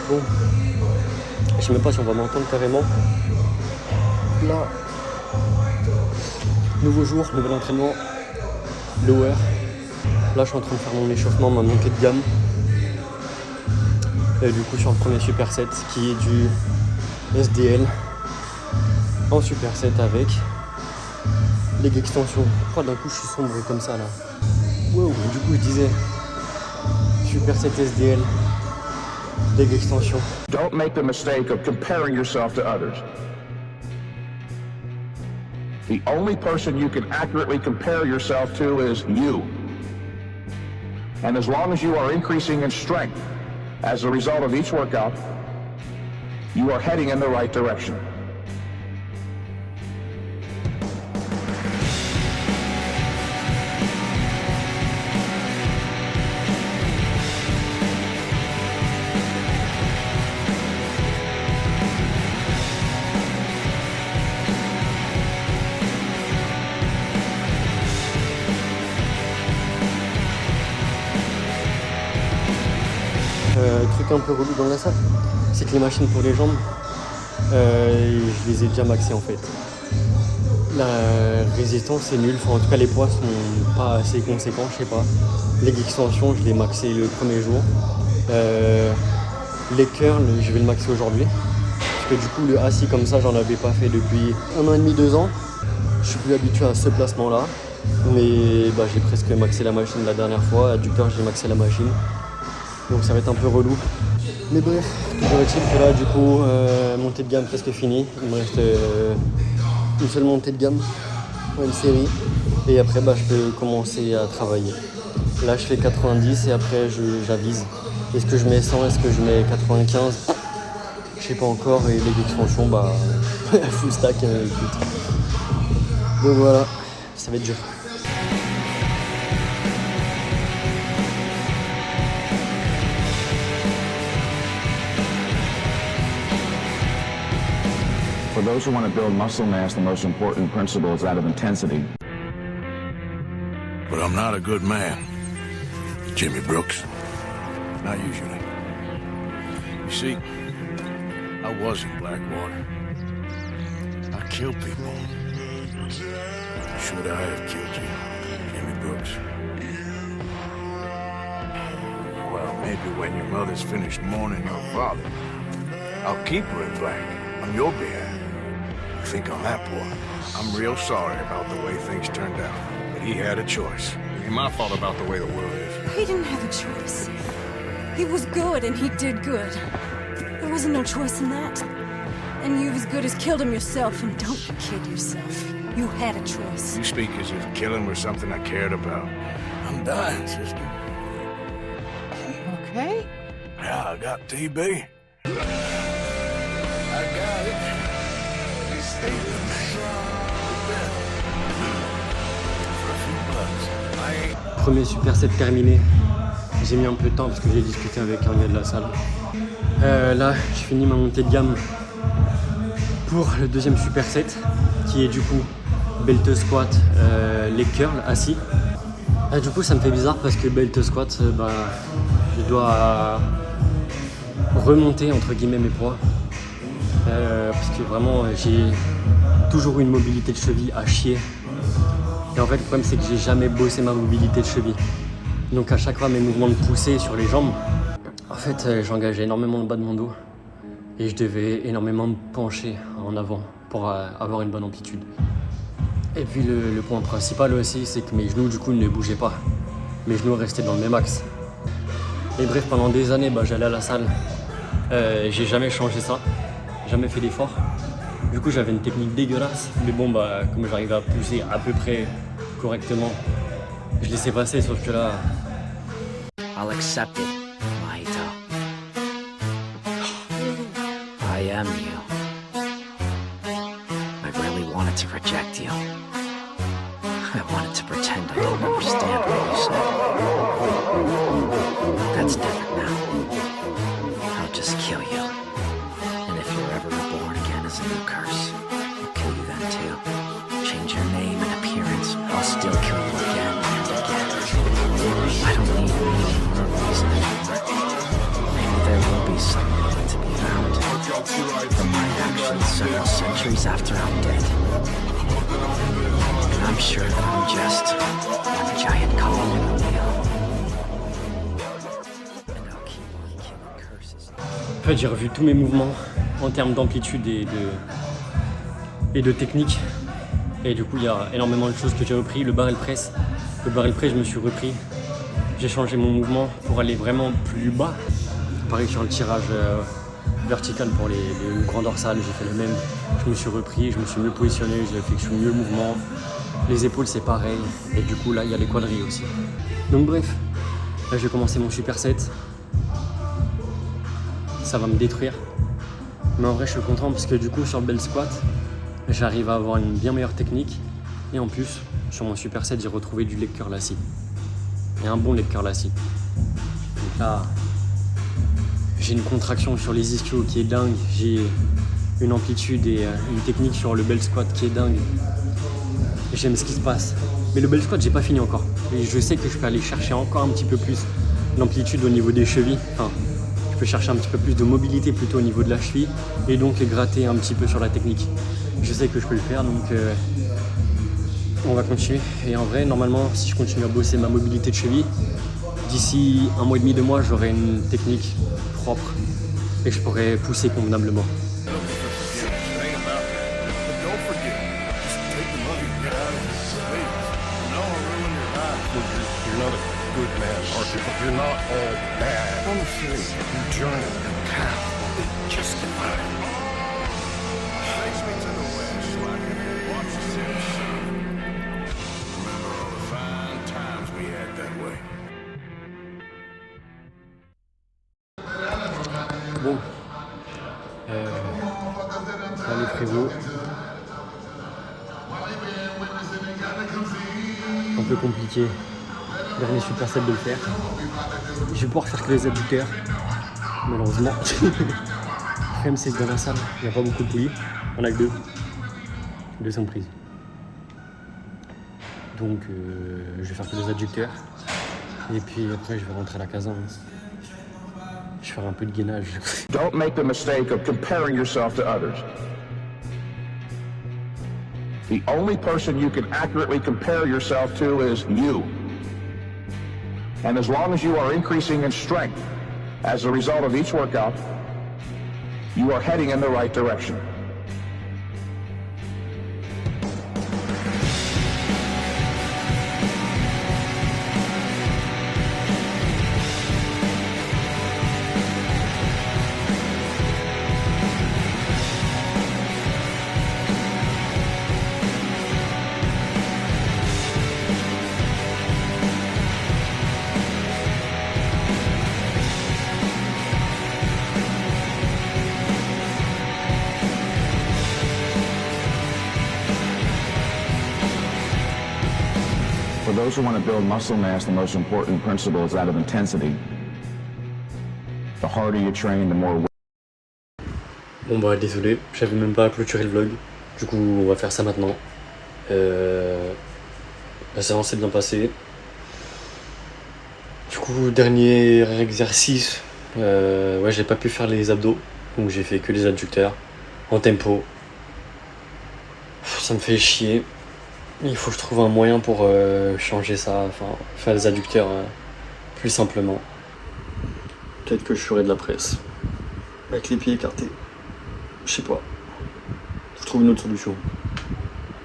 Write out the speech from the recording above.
Bon, je sais même pas si on va m'entendre carrément. Là, nouveau jour, nouvel entraînement, lower. Là, je suis en train de faire mon échauffement, ma montée de gamme. Et du coup, sur le premier superset qui est du SDL en superset avec leg extension. Oh, d'un coup, je suis sombre comme ça là. Wow, du coup, je disais superset SDL, leg extension. Don't make the mistake of comparing yourself to others. The only person you can accurately compare yourself to is you. And as long as you are increasing in strength as a result of each workout, you are heading in the right direction. Truc un peu relou dans la salle, c'est que les machines pour les jambes, je les ai déjà maxées en fait. La résistance est nulle, enfin, en tout cas les poids sont pas assez conséquents, je sais pas. Les extensions, je l'ai maxé le premier jour. Les curls, je vais le maxer aujourd'hui. Parce que du coup le assis comme ça, j'en avais pas fait depuis 1 an et demi, 2 ans. Je suis plus habitué à ce placement là. Mais bah, j'ai presque maxé la machine la dernière fois. Adducteur, j'ai maxé la machine. Donc ça va être un peu relou. Mais bref, toujours est-il que là du coup, montée de gamme presque finie. Il me reste une seule montée de gamme, une série. Et après bah, je peux commencer à travailler. Là je fais 90 et après j'avise. Est-ce que je mets 100, est-ce que je mets 95? Je sais pas encore. Et les extensions, bah full stack, écoute. Donc voilà, ça va être dur. For those who want to build muscle mass, the most important principle is that of intensity. But I'm not a good man, Jimmy Brooks. Not usually. You see, I was in Blackwater. I killed people. Should I have killed you, Jimmy Brooks? Well, maybe when your mother's finished mourning your father, I'll keep her in black on your behalf. Think on that, boy. I'm real sorry about the way things turned out, but he had a choice. It ain't my fault about the way the world is. He didn't have a choice. He was good and he did good. There wasn't no choice in that. And you've as good as killed him yourself, and don't kid yourself. You had a choice. You speak as if killing was something I cared about. I'm dying, sister. Okay? Yeah, I got TB. I got it. Premier superset terminé. J'ai mis un peu de temps parce que j'ai discuté avec un gars de la salle. Là, je finis ma montée de gamme pour le deuxième superset qui est du coup belt squat, les curls assis. Du coup, ça me fait bizarre parce que belt squat, je dois remonter entre guillemets mes poids. Parce que vraiment j'ai toujours eu une mobilité de cheville à chier. Et en fait le problème c'est que j'ai jamais bossé ma mobilité de cheville. Donc à chaque fois mes mouvements de poussée sur les jambes, en fait j'engageais énormément le bas de mon dos. Et je devais énormément me pencher en avant pour avoir une bonne amplitude. Et puis le point principal aussi c'est que mes genoux du coup ne bougeaient pas. Mes genoux restaient dans le même axe. Et bref, pendant des années j'allais à la salle. J'ai jamais changé ça. Jamais fait d'effort. Du coup j'avais une technique dégueulasse, mais bon comme j'arrivais à pousser à peu près correctement, je laissais passer, sauf que là... I'll accept it, Mahito. I am you. I really wanted to reject you. I wanted to pretend I didn't understand what you said. That's different now. I'll just kill you. As a new curse. I'll kill you then too. Change your name and appearance. I'll still kill you again and again. I don't need a meaning or a reason anymore. Maybe there will be some. from my actions several centuries after I'm dead. And I'm sure that I'm just one giant cog in the wheel. And I'll keep on killing curses. En fait, j'ai revu tous mes mouvements en termes d'amplitude et de technique. Et du coup, il y a énormément de choses que j'ai repris. Le barrel press, je me suis repris. J'ai changé mon mouvement pour aller vraiment plus bas. Pareil sur le tirage vertical pour les grands dorsales, j'ai fait le même. Je me suis repris, je me suis mieux positionné, j'ai effectué mieux le mouvement. Les épaules, c'est pareil. Et du coup, là, il y a les quadrilles aussi. Donc bref, là, je vais commencer mon superset. Ça va me détruire. Mais en vrai, je suis content parce que du coup, sur le bell squat, j'arrive à avoir une bien meilleure technique. Et en plus, sur mon superset, j'ai retrouvé du leg curl assis. Et un bon leg curl assis. Donc là, j'ai une contraction sur les ischios qui est dingue. J'ai une amplitude et une technique sur le bell squat qui est dingue. Et j'aime ce qui se passe. Mais le bell squat, j'ai pas fini encore. Et je sais que je peux aller chercher encore un petit peu plus d'amplitude au niveau des chevilles. Enfin, je peux chercher un petit peu plus de mobilité plutôt au niveau de la cheville. Et donc gratter un petit peu sur la technique. Je sais que je peux le faire, donc on va continuer. Et en vrai, normalement, si je continue à bosser ma mobilité de cheville, d'ici 1 mois et demi, 2 mois, j'aurai une technique propre et je pourrai pousser convenablement. Bon, allez frérot, un peu compliqué, dernier superset de le faire. Je vais pouvoir faire que les adducteurs, malheureusement. Le problème c'est que dans la salle, il n'y a pas beaucoup de poulies, on a que 2 sont prises. Donc je vais faire que les adducteurs, et puis après je vais rentrer à la caserne. Je ferai un peu de gainage. Don't make the mistake of comparing yourself to others. The only person you can accurately compare yourself to is you. And as long as you are increasing in strength as a result of each workout, you are heading in the right direction. For those who want to build muscle mass, the most important principle is that of intensity. The harder you train, the more... Bon bah désolé, j'avais même pas clôturé le vlog. Du coup on va faire ça maintenant. La séance s'est bien passée. Du coup dernier exercice, ouais j'ai pas pu faire les abdos. Donc j'ai fait que les adducteurs en tempo. Ça me fait chier. Il faut que je trouve un moyen pour changer ça, enfin faire les adducteurs plus simplement. Peut-être que je ferai de la presse avec les pieds écartés. Je sais pas. Faut trouver une autre solution.